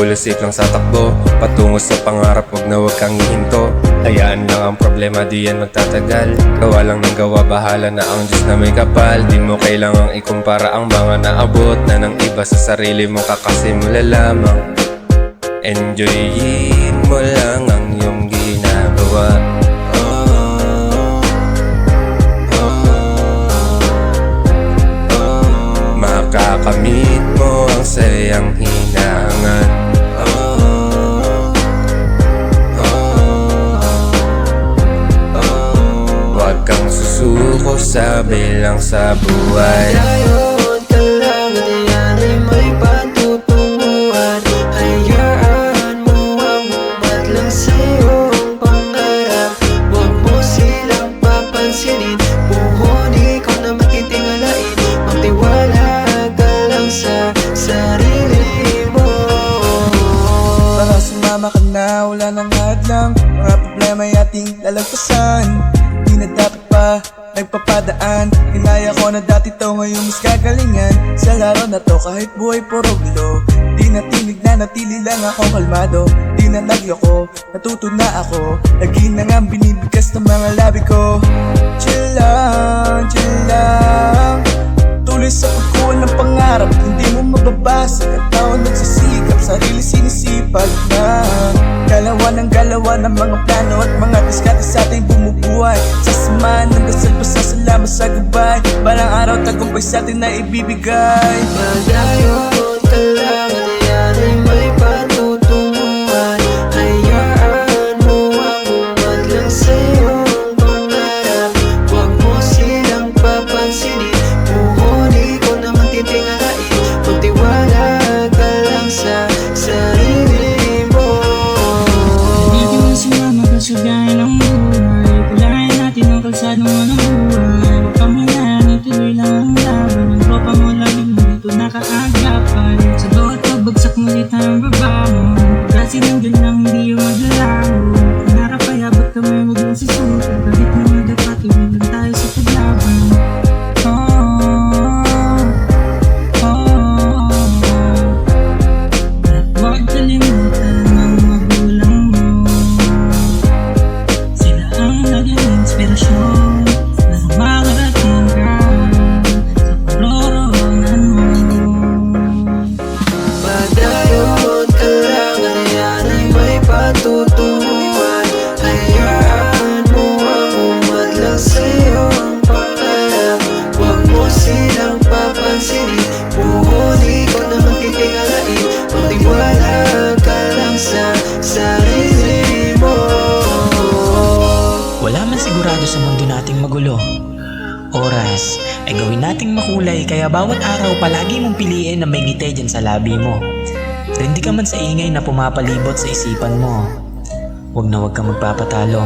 bulusik lang sa takbo, patungo sa pangarap, wag na wag kang hihinto. Hayaan lang ang problema, di yan magtatagal. Gawa lang ng gawa, bahala na ang Diyos na may kapal. Di mo kailangang ikumpara ang mga naabot na ng iba sa sarili mo, kakasimula lamang. Enjoyin mo lang ang iyong ginagawa. Makakamit mo ang sayang hinangan. Huwag kang susuko sa bilang sa buhay. Ngayon ka lang at yan ay may patutunguhan. Hayaan mo ang umadlang sa iyong pangarap. Huwag mo silang papansinin, buhoni ko na matitingalain. Magtiwala ka lang sa sarili mo. Para sumama ka na, wala nang hadlang. Mga problema ay ating lalagpasan. Di na dapat pa nagpapadaan. Kinaya ko na dati to, ngayon mas kagalingan. Sa laro na to kahit buhay puro gulo. Di natinig na natili lang ako kalmado. Di na nagyoko, natuto na ako. Lagi na nga binibigkas ng mga labi ko. Chill lang tuloy sa pagkuha ng pangarap. Hindi mo mababasa at tao nagsisikap, sarili sinisipag na. Galawan ng mga plano at mga diskarte sa ating bumubuhay. Sa samahan ng dasal, pasasalamat sa gabay. Balang araw tagumpay sa atin na ibibigay. Magayon ka lang at yan ay may patutunguhan. Hayaan mo ang umadlang sa iyong pangarap. Huwag mo silang papansinin, buhoni ko na matitingalain. Magtiwala ka lang sa sarili mo. Hindi mo sumama ka sa biyahe ng buhay. Pulahin natin ang kalsadong ng buhay. Huwag kang hayaan, ituloy lang ang laban. Ang tropa mo lagi mo dito nakaagapan. Sa bawat pagbagsak mo dito ang baba mo. Kasi nandiyan lang hindi yung maglalaho. Pangarap ay abot kami mag-masisuko. Kahit na madapat, iwan lang tayo sa paglaban. At huwag kalimutan ang magulang mo. Sila ang naging inspirasyon na makarating ka sa paroroonan mo. Padayon ka lang at yan ay may patutunguhan. Hayaan mo ang umadlang sa iyong pangarap. Huwag mo silang papansinin, buhoni ko na magtitingalain. Magtiwala ka lang sa sarili mo. Wala man sigurado sa mundo nating magulo. Oras ay gawin nating makulay, kaya bawat araw palagi mong piliin na may ngiti dyan sa labi mo. Rindi ka man sa ingay na pumapalibot sa isipan mo. Huwag na huwag kang magpapatalo.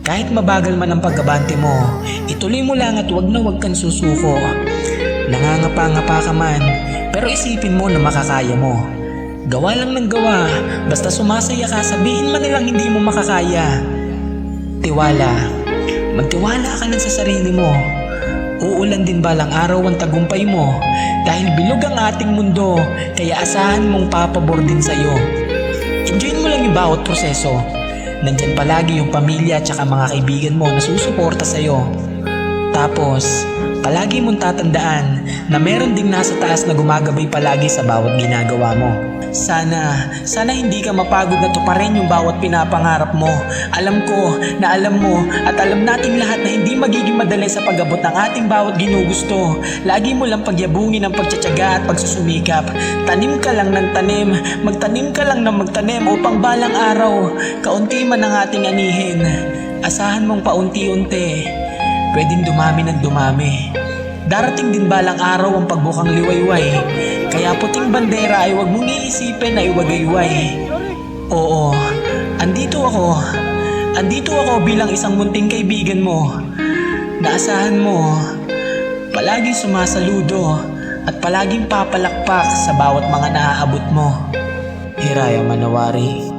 Kahit mabagal man ang pagabante mo, ituloy mo lang at huwag na huwag kang susuko. Nangangapa-ngapa ka man, pero isipin mo na makakaya mo. Gawa lang ng gawa, basta sumasaya ka, sabihin man nilang hindi mo makakaya. Tiwala, magtiwala ka lang sa sarili mo. Uulan din balang araw ang tagumpay mo. Dahil bilog ang ating mundo, kaya asahan mong papabor din sa'yo. Enjoyin mo lang yung bawat proseso. Nandyan palagi yung pamilya at saka mga kaibigan mo na susuporta sa'yo. Tapos, palagi mong tatandaan na meron ding nasa taas na gumagabay palagi sa bawat ginagawa mo. Sana hindi ka mapagod na tuparin yung bawat pinapangarap mo. Alam ko na alam mo at alam nating lahat na hindi magiging madali sa pag-abot ng ating bawat ginugusto. Lagi mo lang pagyabungin ang pagtsatsaga at pagsusumikap. Tanim ka lang ng tanim, magtanim ka lang ng magtanim upang balang araw, kaunti man ang ating anihin. Asahan mong paunti-unti, pwedeng dumami ng dumami. Darating din balang araw ang pagbukang liwayway. Kaya puting bandera ay huwag mong iisipin na iwagayway. Oo, andito ako bilang isang munting kaibigan mo. Naasahan mo, palaging sumasaludo at palaging papalakpak sa bawat mga naaabot mo. Hiraya Manawari.